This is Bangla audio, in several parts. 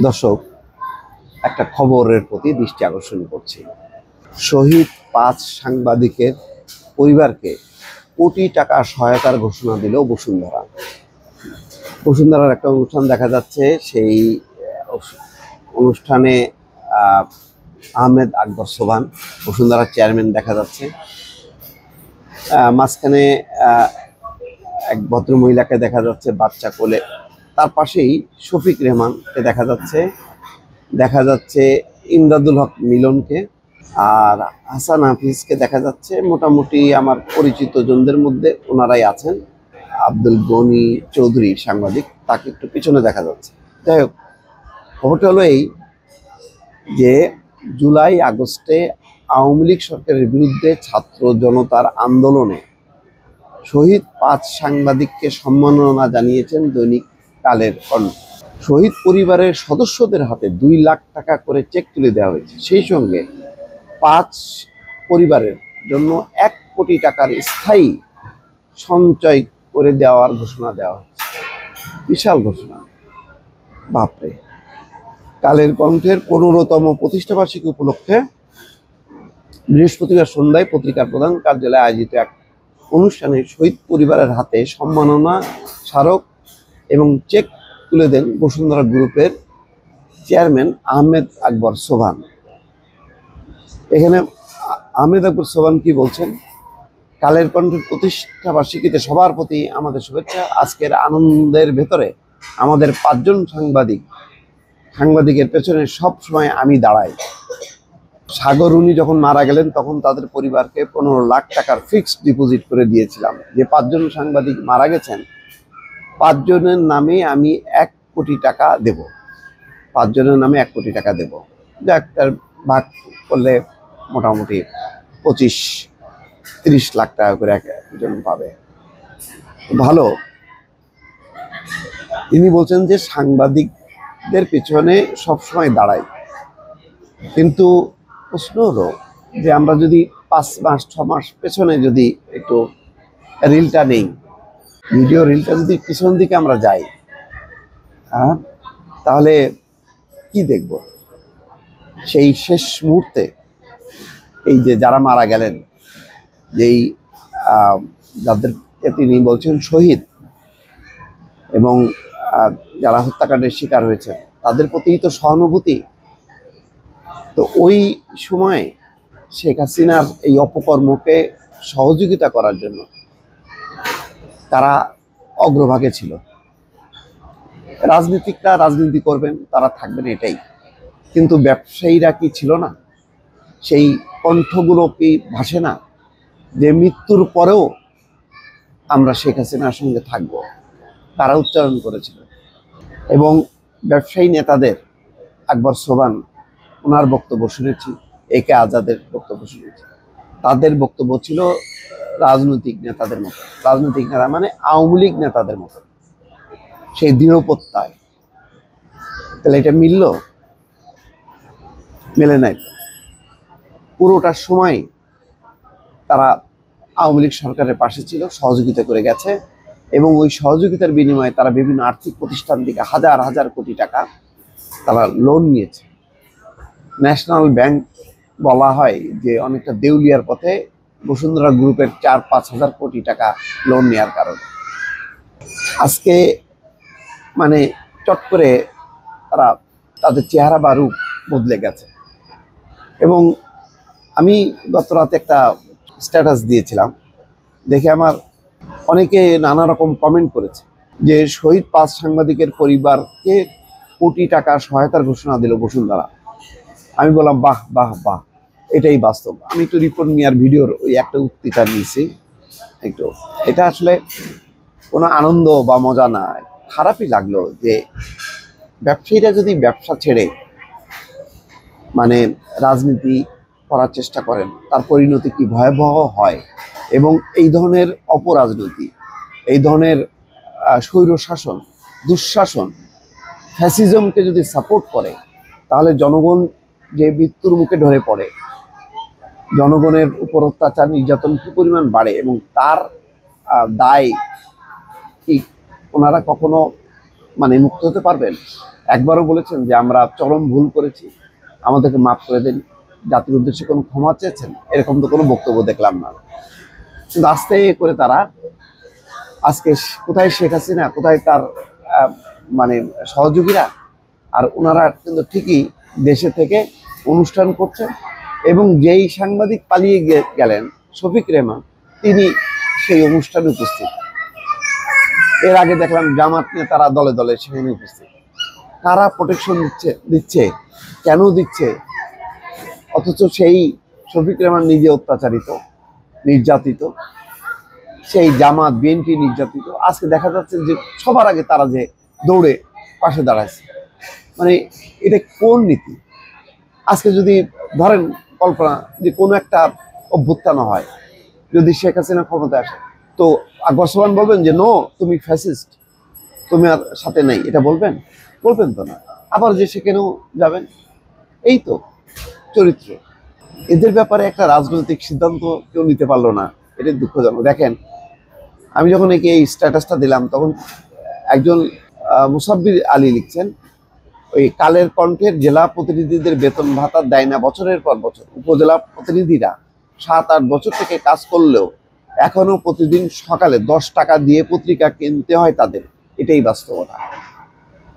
দর্শক, একটা খবরের প্রতি দৃষ্টি আকর্ষণ করছি। শহীদ 5 সাংবাদিকের পরিবারকে কোটি টাকা সহায়তার ঘোষণা দিল বসুন্ধরা। বসুন্ধরার একটা অনুষ্ঠান দেখা যাচ্ছে। সেই অনুষ্ঠানে আহমেদ আকবর সোবহান, বসুন্ধরার চেয়ারম্যান দেখা যাচ্ছে। মাঝখানে এক ভদ্রমহিলাকে দেখা যাচ্ছে বাচ্চা কোলে, তার পাশেই শফিক রেহমানকে দেখা যাচ্ছে ইমদাদুল হক মিলনকে, আর হাসান হাফিজকে দেখা যাচ্ছে। মোটামুটি আমার পরিচিত জনদের মধ্যে ওনারাই আছেন। আব্দুল গনি চৌধুরী সাংবাদিক, তাকে একটু পিছনে দেখা যাচ্ছে। যাই হোক, খবরটা হলো এই যে জুলাই আগস্টে আওয়ামী লীগ সরকারের বিরুদ্ধে ছাত্র জনতার আন্দোলনে শহীদ 5 সাংবাদিককে সম্মাননা জানিয়েছেন দৈনিক কালের কণ্ঠ। শহীদ পরিবারের সদস্যদের হাতে 2 লাখ টাকা করে চেক তুলে দেওয়া হয়েছে। সেই সঙ্গে 5 পরিবারের জন্য 1 কোটি টাকার স্থায়ী সঞ্চয় করে দেওয়ার ঘোষণা দেওয়া হয়েছে। বিশাল ঘোষণা, বাপরে। কালের কণ্ঠের 15তম প্রতিষ্ঠাবার্ষিকী উপলক্ষে বৃহস্পতিবার সন্ধ্যায় পত্রিকার প্রধান কার্যালয়ে আয়োজিত এক অনুষ্ঠানে শহীদ পরিবারের হাতে সম্মাননা স্মারক এবং চেক তুলে দেন বসুন্ধরা গ্রুপের চেয়ারম্যান আহমেদ আকবর সোবহান। এখানে আহমেদ আকবর সোবহান কি বলছেন? কালের কণ্ঠের প্রতিষ্ঠা বার্ষিকীতে সবার প্রতি আমাদের শুভেচ্ছা। আজকের আনন্দের ভেতরে আমাদের 5 জন সাংবাদিকের পেছনে সব সময় আমি দাঁড়াই। সাগর উনি যখন মারা গেলেন তখন তাদের পরিবারকে 15 লাখ টাকার ফিক্সড ডিপোজিট করে দিয়েছিলাম। যে 5 জন সাংবাদিক মারা গেছেন, 5 জনের নামে আমি 1 কোটি টাকা দেব। 5 জনের নামে 1 কোটি টাকা দেব। যার ভাগ করলে মোটামুটি 25-30 লাখ টাকা করে একজন পাবে। ভালো। তিনি বলছেন যে সাংবাদিকদের পিছনে সবসময় দাঁড়াই, কিন্তু প্রশ্ন হলো যে আমরা যদি 5 মাস 6 মাস পেছনে যদি একটু রিলটা নেই, ভিডিও রিলটা যদি পিছন দিকে আমরা যাই, তাহলে কি দেখব? সেই শেষ মুহূর্তে এই যে যারা মারা গেলেন, যেই যাদেরকে তিনি বলছেন শহীদ, এবং যারা হত্যাকাণ্ডের শিকার হয়েছে তাদের প্রতি তো সহানুভূতি। তো ওই সময় শেখ হাসিনার এই অপকর্মকে সহযোগিতা করার জন্য তারা অগ্রভাগে ছিল। রাজনীতিকরা রাজনীতি করবেন, তারা থাকবেন, এটাই। কিন্তু ব্যবসায়ীরা কি ছিল না? সেই কণ্ঠগুলো কি ভাসে না যে মৃত্যুর পরেও আমরা শেখ হাসিনার সঙ্গে থাকব? তারা উচ্চারণ করেছিল। এবং ব্যবসায়ী নেতাদের, আকবর সোবহান ওনার বক্তব্য শুনেছি, একে আজাদের বক্তব্য শুনেছি, তাদের বক্তব্য ছিল রাজনৈতিক নেতাদের মতো। রাজনৈতিক নেতা মানে আওয়ামী লীগ নেতাদের মতো, সেই দৃঢ় প্রত্যয়। তাহলে এটা মিলল? মেলে নাই। পুরোটার সময় তারা আওয়ামী লীগ সরকারের পাশে ছিল, সহযোগিতা করে গেছে, এবং ওই সহযোগিতার বিনিময়ে তারা বিভিন্ন আর্থিক প্রতিষ্ঠান থেকে হাজার হাজার কোটি টাকা তারা লোন নিয়েছে। ন্যাশনাল ব্যাংক বলা হয় যে অনেকটা দেউলিয়ার পথে বসুন্ধরা গ্রুপের 4-5 হাজার কোটি টাকা লোন নেওয়ার কারণে আজকে মানে চট করে তারা তাদের চেহারা বা রূপ বদলে গেছে। এবং আমি গত রাতে একটা স্ট্যাটাস দিয়েছিলাম, দেখে আমার অনেকে নানা রকম কমেন্ট করেছে যে শহীদ 5 সাংবাদিকের পরিবারকে কোটি টাকা সহায়তার ঘোষণা দিল বসুন্ধরা। আমি বললাম বাহ বাহ বাহ, এটাই বাস্তব। আমি একটু রিপোর্ট নেওয়ার ভিডিওর ওই একটা উক্তিটা নিয়েছি একটু। এটা আসলে কোনো আনন্দ বা মজা না, খারাপই লাগলো যে ব্যবসায়ীরা যদি ব্যবসা ছেড়ে মানে রাজনীতি করার চেষ্টা করেন, তার পরিণতি কি ভয়াবহ হয়। এবং এই ধরনের অপরাজনীতি, এই ধরনের স্বৈরশাসন, দুঃশাসন, ফ্যাসিজমকে যদি সাপোর্ট করে, তাহলে জনগণ যে মৃত্যুর মুখে ঢলে পড়ে, জনগণের উপর অত্যাচার নির্যাতন কি পরিমাণ বাড়ে, এবং তার দায় কি ওনারা কখনো মুক্ত হতে পারবেন? একবারও বলেছেন যে আমরা চরম ভুল করেছি, আমাদেরকে মাফ করে দিন, জাতির উদ্দেশ্যে কোনো ক্ষমা চেয়েছেন? এরকম তো কোনো বক্তব্য দেখলাম না। কিন্তু আস্তে করে তারা আজকে কোথায় শেখ হাসিনা, কোথায় তার মানে সহযোগীরা, আর ওনারা কিন্তু ঠিকই দেশে থেকে অনুষ্ঠান করছেন। এবং যেই সাংবাদিক পালিয়ে গেলেন শফিক রেহমান, তিনি সেই অনুষ্ঠানে উপস্থিত। এর আগে দেখলাম জামাত নিয়ে তারা দলে দলে সেখানে উপস্থিত। কারা প্রোটেকশন দিচ্ছে, কেন দিচ্ছে? অথচ সেই শফিক রেহমান নিজে অত্যাচারিত, নির্যাতিত, সেই জামাত বিএনপি নির্যাতিত। আজকে দেখা যাচ্ছে যে সবার আগে তারা যে দৌড়ে পাশে দাঁড়াচ্ছে, মানে এটা কোন নীতি? আজকে যদি ধরেন কল্পনা যে কোনো একটা অভ্যুত্থান হয়, যদি শেখ হাসিনা ক্ষমতায় আসে, তো আগস্টবান বলবেন যে নো, তুমি ফ্যাসিস্ট, তুমি আর সাথে নেই, এটা বলবেন? বলবেন তো না। আবার যে সেখানেও যাবেন। এই তো চরিত্র। এদের ব্যাপারে একটা রাজনৈতিক সিদ্ধান্ত কেউ নিতে পারলো না, এটা দুঃখজনক। দেখেন, আমি যখন এই স্ট্যাটাসটা দিলাম তখন একজন মুসাব্বির আলী লিখছেন, ওই কালের কণ্ঠের জেলা প্রতিনিধিদের বেতন ভাতা দেয় না বছরের পর বছর। উপজেলা প্রতিনিধিরা 7-8 বছর থেকে কাজ করলেও এখনো প্রতিদিন সকালে 10 টাকা দিয়ে পত্রিকা কিনতে হয় তাদের। এটাই বাস্তবতা।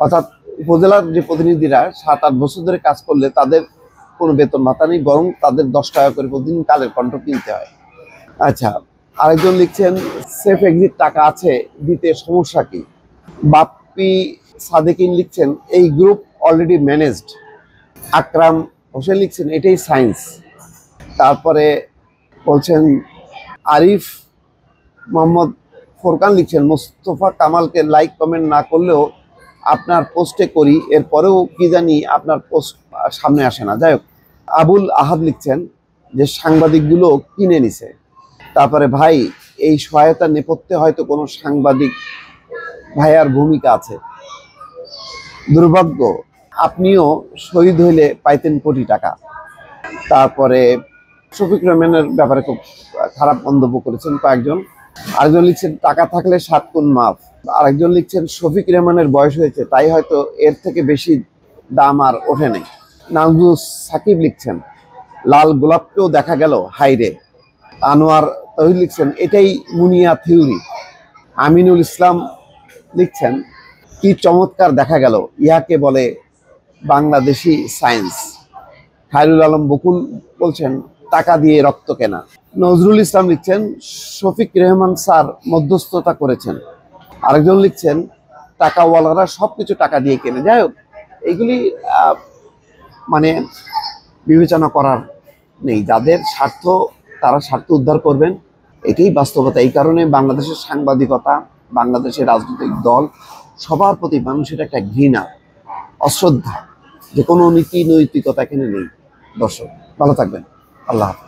অর্থাৎ উপজেলার যে প্রতিনিধিরা 7-8 বছর ধরে কাজ করলে তাদের কোনো বেতন ভাতা নেই, বরং তাদের 10 টাকা করে প্রতিদিন কালের কণ্ঠ কিনতে হয়। আচ্ছা, আরেকজন লিখছেন, সেফ এক্সিট টাকা আছে, দিতে সমস্যা কি? বাপ্পি সাদেকিন লিখছেন, এই গ্রুপ অলরেডি ম্যানেজড। আকরাম হোসেন লিখছেন, এটাই সায়েন্স। তারপরে বলছেন আরিফ মোহাম্মদ ফোরকান লিখছেন, মোস্তফা কামালকে লাইক কমেন্ট না করলেও আপনার পোস্টে করি, এরপরেও কি জানি আপনার পোস্ট সামনে আসে না। যাই হোক, আবুল আহাদ লিখছেন যে সাংবাদিকগুলো কিনে নিছে। তারপরে ভাই, এই সহায়তা নেপথ্যে হয়তো কোনো সাংবাদিক ভাইয়ার ভূমিকা আছে। দুর্ভাগ্য, আপনিও শহীদ হইলে পাইতেন কোটি টাকা। তারপরে শফিক রহমানের ব্যাপারে খুব খারাপ মন্তব্য করেছেন কয়েকজন। আরেকজন লিখছেন, টাকা থাকলে 7 গুণ মাফ। আরেকজন লিখছেন, শফিক রহমানের বয়স হয়েছে, তাই হয়তো এর থেকে বেশি দাম আর ওঠে নাই। নাজমুল সাকিব লিখছেন, লাল গোলাপকেও দেখা গেল হাইরে। আনোয়ার তহিদ লিখছেন, এটাই মুনিয়া থিওরি। আমিনুল ইসলাম লিখছেন, কি চমৎকার দেখা গেল, ইহাকে বলে বাংলাদেশি সায়েন্স। খায়রুল আলম বকুল বলছেন, টাকা দিয়ে রক্ত কেনা। নজরুল ইসলাম লিখছেন, শফিক রেহমান স্যার মধ্যস্থতা করেছেন। আরেকজন লিখছেন, টাকাওয়ালারা সবকিছু টাকা দিয়ে কেনে। যাই হোক, এইগুলি মানে বিবেচনা করার নেই। যাদের স্বার্থ, তারা স্বার্থ উদ্ধার করবেন, এটাই বাস্তবতা। এই কারণে বাংলাদেশের সাংবাদিকতা, বাংলাদেশের রাজনৈতিক দল, সবার প্রতি মানুষের একটা ঘৃণা, অশ্রদ্ধা, যে কোনো নীতি নৈতিকতা এখানে নেই। দর্শক, ভালো থাকবেন। আল্লাহ হাফেজ।